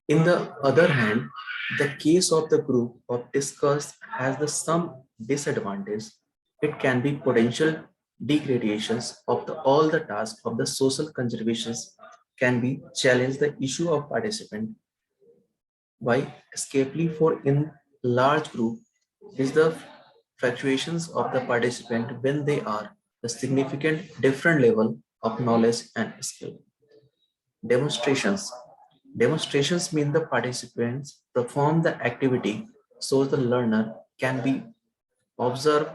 In the other hand, the case of the group of discussed has the some disadvantage. It can be potential degradations of all the tasks of the social conservations can be challenge the issue of participant by escapely for in large group is the fluctuations of the participant when they are the significant different level of knowledge and skill. Demonstrations. Demonstrations mean the participants perform the activity so the learner can be observe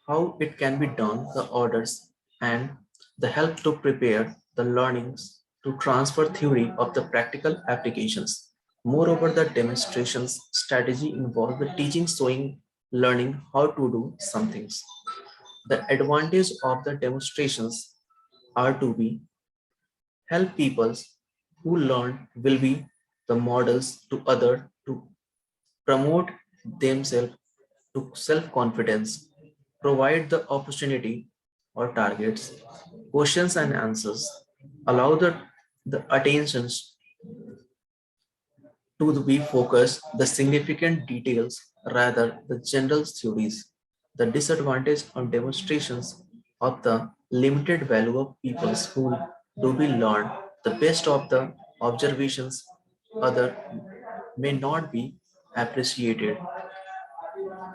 how it can be done, the orders, and the help to prepare the learnings to transfer theory of the practical applications. Moreover, the demonstrations strategy involve the teaching, showing, learning how to do some things. The advantage of the demonstrations are to be help people who learn will be the models to other to promote themselves to self-confidence, provide the opportunity or targets, questions and answers, allow the attentions to be focused the significant details rather the general theories. The disadvantage on demonstrations of the limited value of peoples who do be learn the best of the observations other may not be appreciated.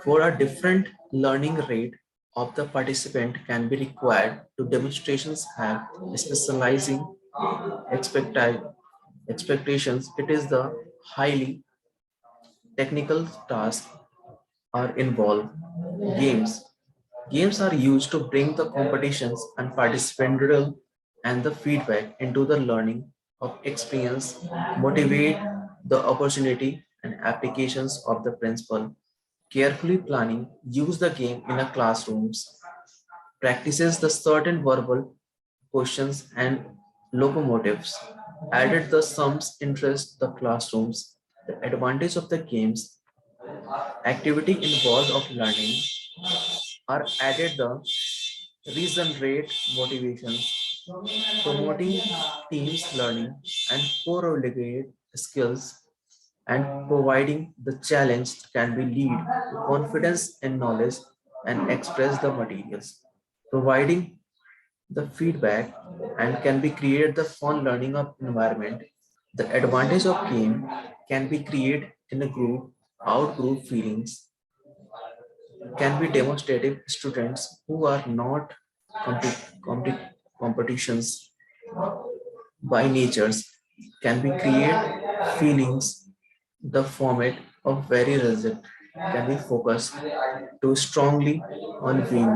For a different learning rate of the participant can be required to demonstrations have specializing expecti- expectations. It is the highly technical tasks are involved. Games. Games are used to bring the competitions and participant and the feedback into the learning of experience, motivate the opportunity and applications of the principle. Carefully planning, use the game in a classrooms, practices the certain verbal questions and locomotives, added the sums interest the classrooms. The advantage of the games, activity involved of learning are added the reason rate motivations, promoting teams learning and correlate skills and providing the challenge can be lead to confidence and knowledge and express the materials, providing the feedback and can be created the fun learning of environment. The advantage of game can be created in a group, out group feelings can be demonstrative students who are not competitions by natures can be create feelings the format of very result can be focused too strongly on win.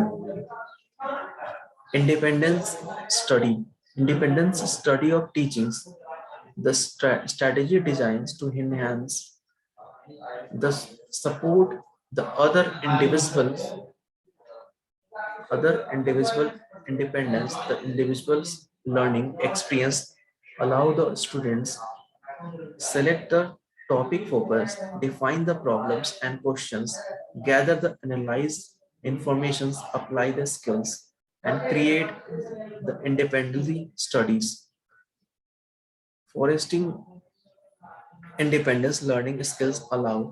Independence study. Independence study of teachings. The strategy designs to enhance the support the other individual independence, the individual's learning experience allow the students select the topic focus, define the problems and questions, gather the analyze informations, apply the skills, and create the independently studies. Foresting independence learning skills allow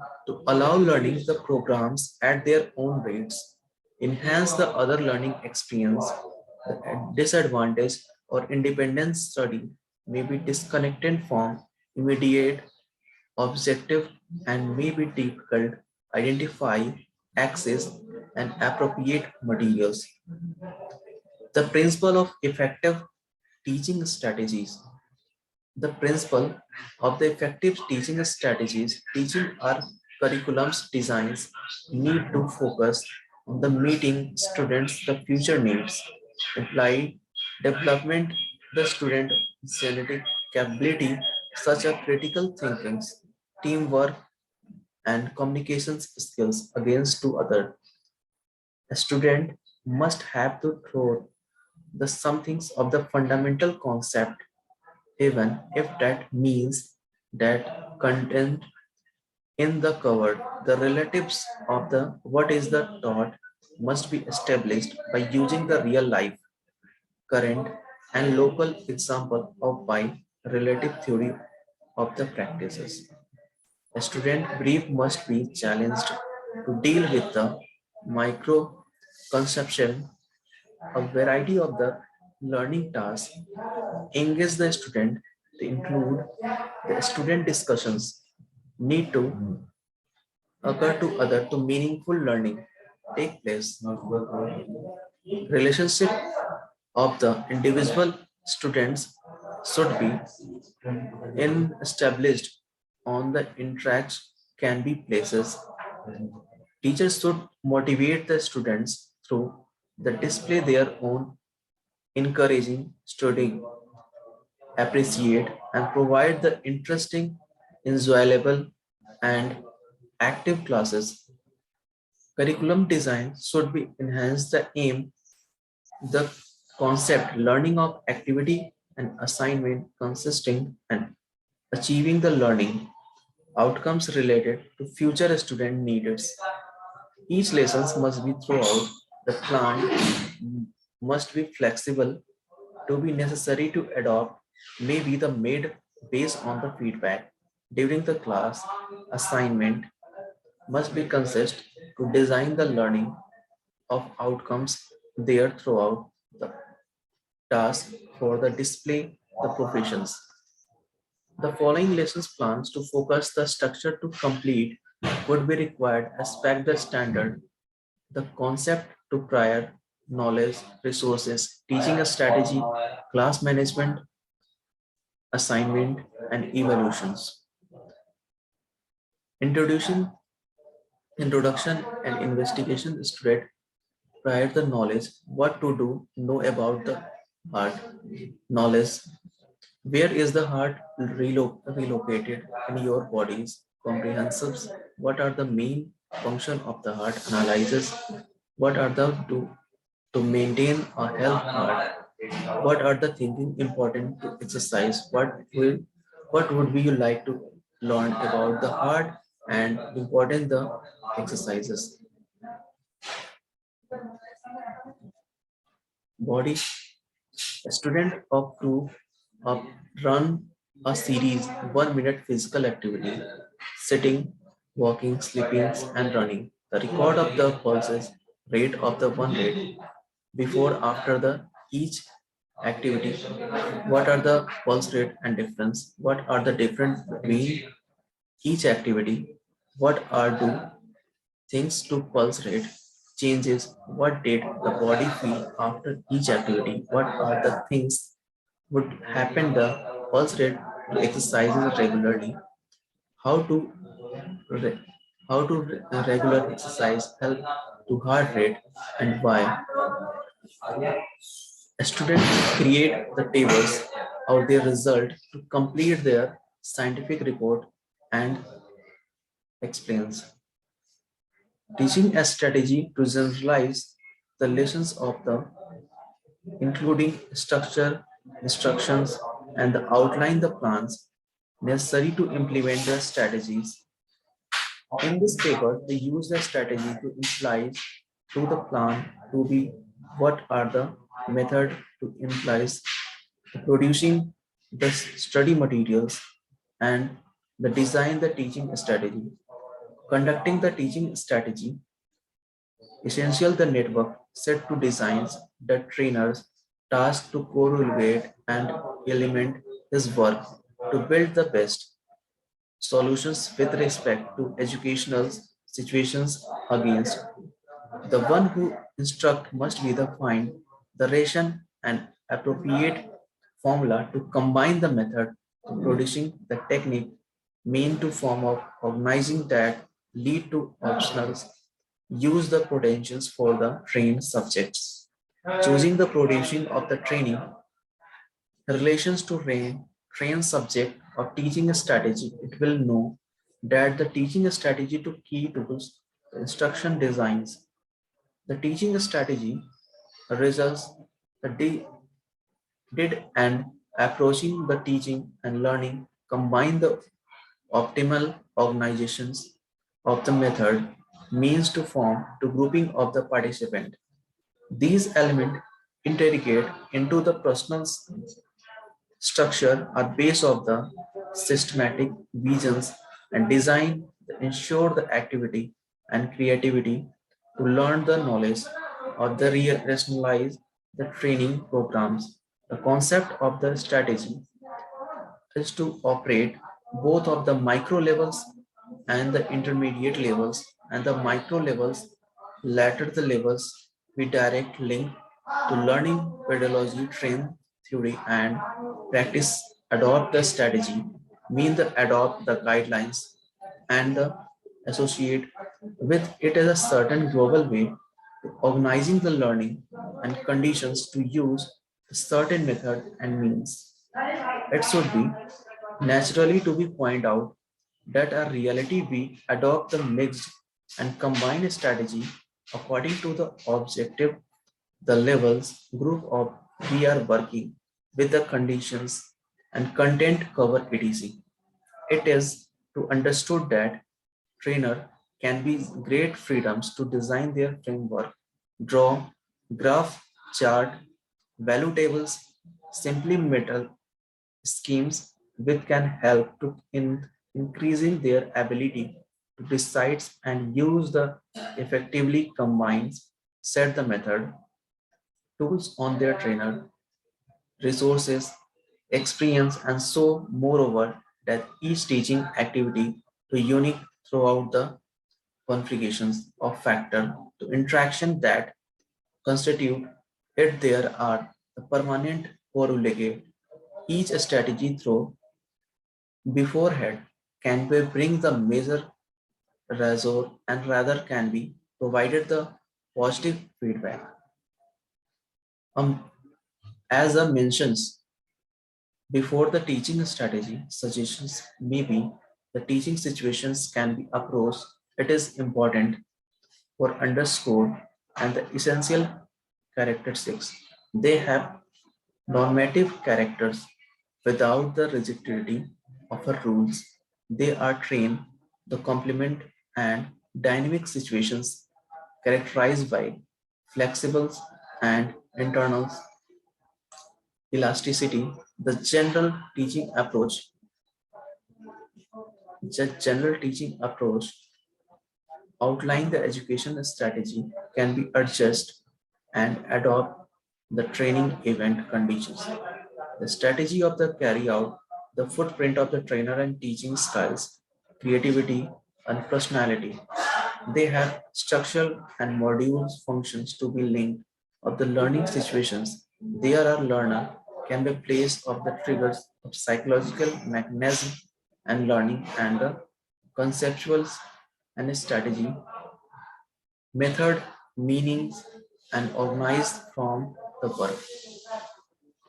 learning the programs at their own rates, enhance the other learning experience. The disadvantage or independent study may be disconnected from immediate objective and may be difficult identify, access, and appropriate materials. The principle of effective teaching strategies. The principle of the effective teaching strategies, teaching our curriculums designs need to focus on the meeting students' the future needs, apply development the student genetic capability such as critical thinking, teamwork, and communications skills against to other. A student must have to throw the somethings of the fundamental concept even if that means that content in the covered the relatives of the what is the taught must be established by using the real life, current, and local example of by relative theory of the practices. A student brief must be challenged to deal with the micro conception, a variety of the learning tasks, engage the student to include the student discussions, need to occur to other to meaningful learning take place. Relationship of the individual students should be established on the interacts can be places. Teachers should motivate the students through the display their own encouraging studying, appreciate and provide the interesting, enjoyable and active classes. Curriculum design should be enhanced the aim, the concept, learning of activity and assignment consisting and achieving the learning outcomes related to future student needs. Each lessons must be throughout the plan must be flexible to be necessary to adopt may be the made based on the feedback during the class assignment must be consist to design the learning of outcomes there throughout the task for the display the professions. The following lessons plans to focus the structure to complete would be required aspect the standard, the concept to prior knowledge, resources, teaching a strategy, class management, assignment, and evaluations. Introduction, introduction and investigation student prior the knowledge, what to do, know about the heart, knowledge, where is the heart relocated in your body's comprehensives, what are the main function of the heart analyzes, what are the to maintain a health heart, what are the thinking important to exercise, what would be you like to learn about the heart and important the exercises. Body, a student of group of run a series 1 minute physical activity, sitting, walking, sleeping, and running. The record of the pulses rate of the one rate before after the each activity. What are the pulse rate and difference? What are the difference between each activity? What are the things to pulse rate changes? What did the body feel after each activity? What are the things would happen the pulse rate to exercises regularly? How to re- regular exercise help to heart rate and why? Students create the tables of their result to complete their scientific report and explains. Teaching a strategy to generalize the lessons of the including structure, instructions, and the outline the plans necessary to implement the strategies. In this paper, they use the strategy to imply to the plan to be what are the method to implies producing the study materials and the design the teaching strategy. Conducting the teaching strategy, essential the network set to designs the trainers tasked to correlate and element his work to build the best solutions with respect to educational situations against the one who instruct must be the find the ration and appropriate formula to combine the method to producing the technique mean to form of organizing that lead to optionals use the potentials for the trained subjects choosing the producing of the training relations to train subject or teaching a strategy, it will know that the teaching strategy to key to this instruction designs. The teaching strategy results the did and approaching the teaching and learning combine the optimal organizations of the method means to form to grouping of the participant. These elements integrate into the personal structure are base of the systematic visions and design that ensure the activity and creativity to learn the knowledge of the real rationalize the training programs. The concept of the strategy is to operate both of the micro levels and the intermediate levels and the micro levels latter the levels we direct link to learning pedagogy train theory and practice adopt the strategy mean the adopt the guidelines and the associate with it as a certain global way to organizing the learning and conditions to use a certain method and means. It should be naturally to be pointed out that a reality we adopt the mixed and combined strategy according to the objective, the levels group of we are working with the conditions and content cover etc. It is to understood that trainer can be great freedoms to design their framework, draw, graph, chart, value tables, simply metal schemes which can help to in increasing their ability to decide and use the effectively combines set the method tools on their trainer resources experience and so moreover that each teaching activity to unique throughout the configurations of factor to interaction that constitute it there are the permanent correlate each strategy through beforehand can be bring the measure razor and rather can be provided the positive feedback. As a mentions before the teaching strategy suggestions maybe the teaching situations can be approached. It is important for underscore and the essential characteristics. They have normative characters without the rigidity of a rules. They are trained the complement and dynamic situations characterized by flexibles and internal elasticity. The general teaching approach outline the education strategy can be adjusted and adopt the training event conditions. The strategy of the carry out, the footprint of the trainer and teaching styles, creativity and personality. They have structural and modules functions to be linked of the learning situations. There are learner can be placed of the triggers of psychological mechanism and learning and the conceptuals and strategy, method, meanings, and organized from the work.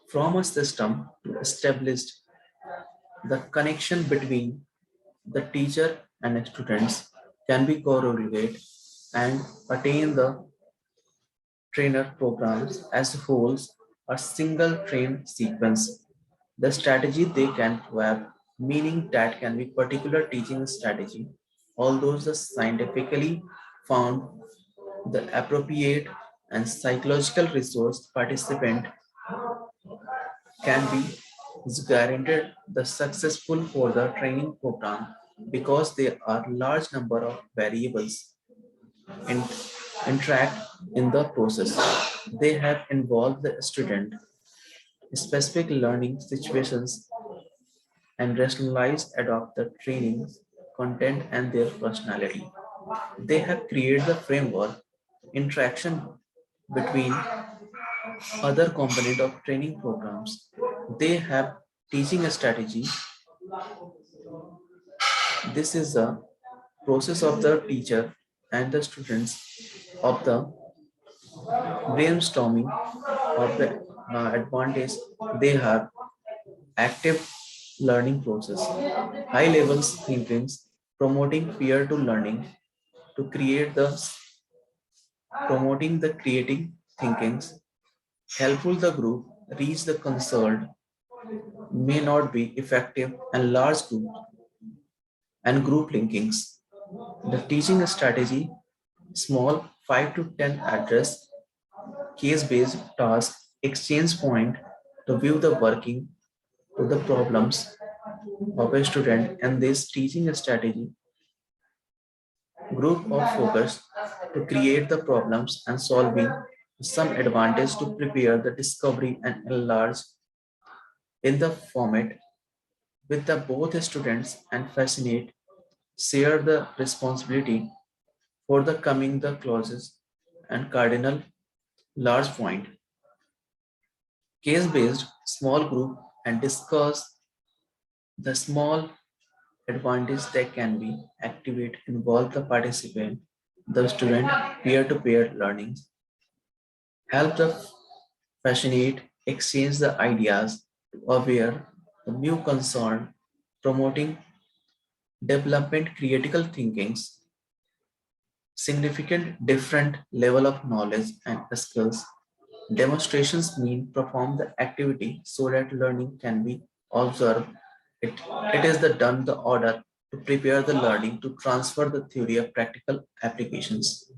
From a system to establish the connection between the teacher and students can be correlated and attain the trainer programs as wholes a single train sequence. The strategy they can have meaning that can be particular teaching strategy, although the scientifically found the appropriate and psychological resource participant can be guaranteed the successful for the training program because there are large number of variables in, interact in the process. They have involved the student specific learning situations and rationalized adopt the trainings content and their personality. They have created the framework interaction between other component of training programs. They have teaching a strategy. This is a process of the teacher and the students of the brainstorming of the advantage they have active learning process, high levels thinkings, promoting peer to learning to create the promoting the creating thinkings, helpful the group reach the concerned may not be effective and large group and group linkings. The teaching strategy Small 5 to 10 address case-based task exchange point to view the working to the problems of a student, and this teaching strategy group of focus to create the problems and solving some advantage to prepare the discovery and enlarge in the format with the both students and fascinate share the responsibility for the coming the clauses and cardinal large point case based small group and discuss the small advantage that can be activate involve the participant the student peer-to-peer learnings help the fascinate exchange the ideas to aware the new concern promoting development critical thinkings significant different level of knowledge and skills. Demonstrations mean perform the activity so that learning can be observed. It is the done the order to prepare the learning to transfer the theory of practical applications.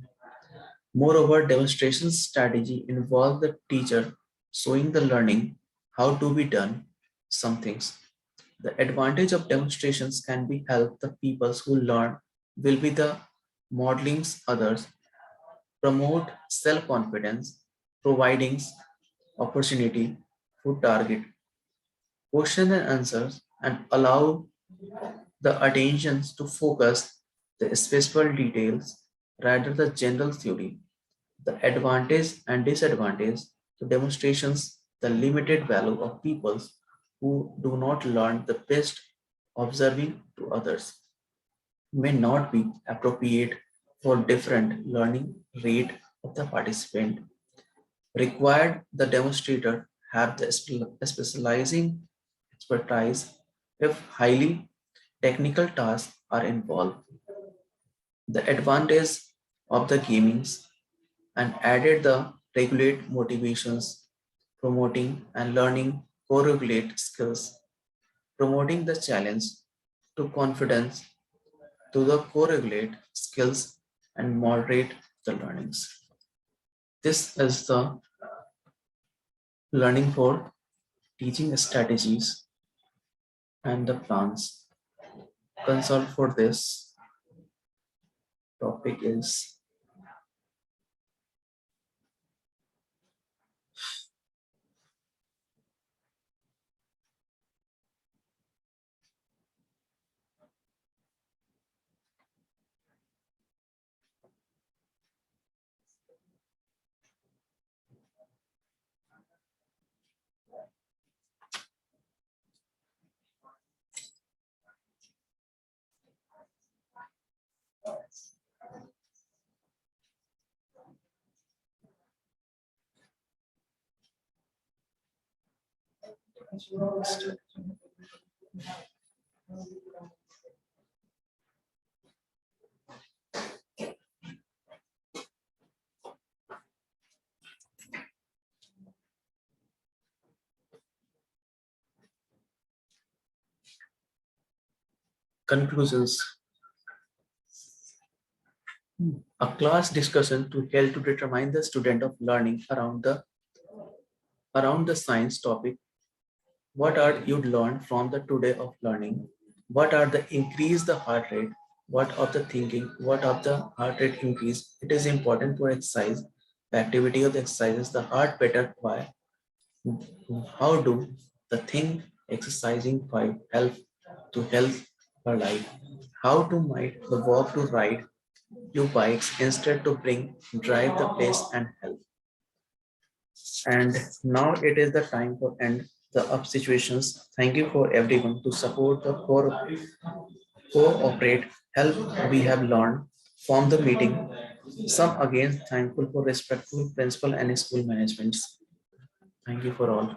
Moreover, demonstration strategy involve the teacher showing the learning how to be done some things. The advantage of demonstrations can be help the people who learn will be the modelings others, promote self-confidence, providing opportunity for target question and answers, and allow the attentions to focus the specific details rather the general theory. The advantage and disadvantage to demonstrations the limited value of peoples who do not learn the best observing to others may not be appropriate for different learning rate of the participant. Required the demonstrator have the specializing expertise if highly technical tasks are involved. The advantage of the gamings and added the regulate motivations, promoting and learning correlate skills, promoting the challenge to confidence to the correlate skills and moderate the learnings. This is the learning for teaching strategies and the plans. Consult for this topic is conclusions. A class discussion to help to determine the student of learning around the science topic. What are you learned from the today of learning? What are the increase the heart rate? What of the thinking? What of the heart rate increase? It is important for exercise. The activity of the exercises, the heart better. Why? How do the thing exercising by help to health her life? How to might the walk to ride you bikes instead to bring drive the place and help. And now it is the time for end the up situations. Thank you for everyone to support the cooperate help we have learned from the meeting. Some again thankful for respectful principal and school managements. Thank you for all.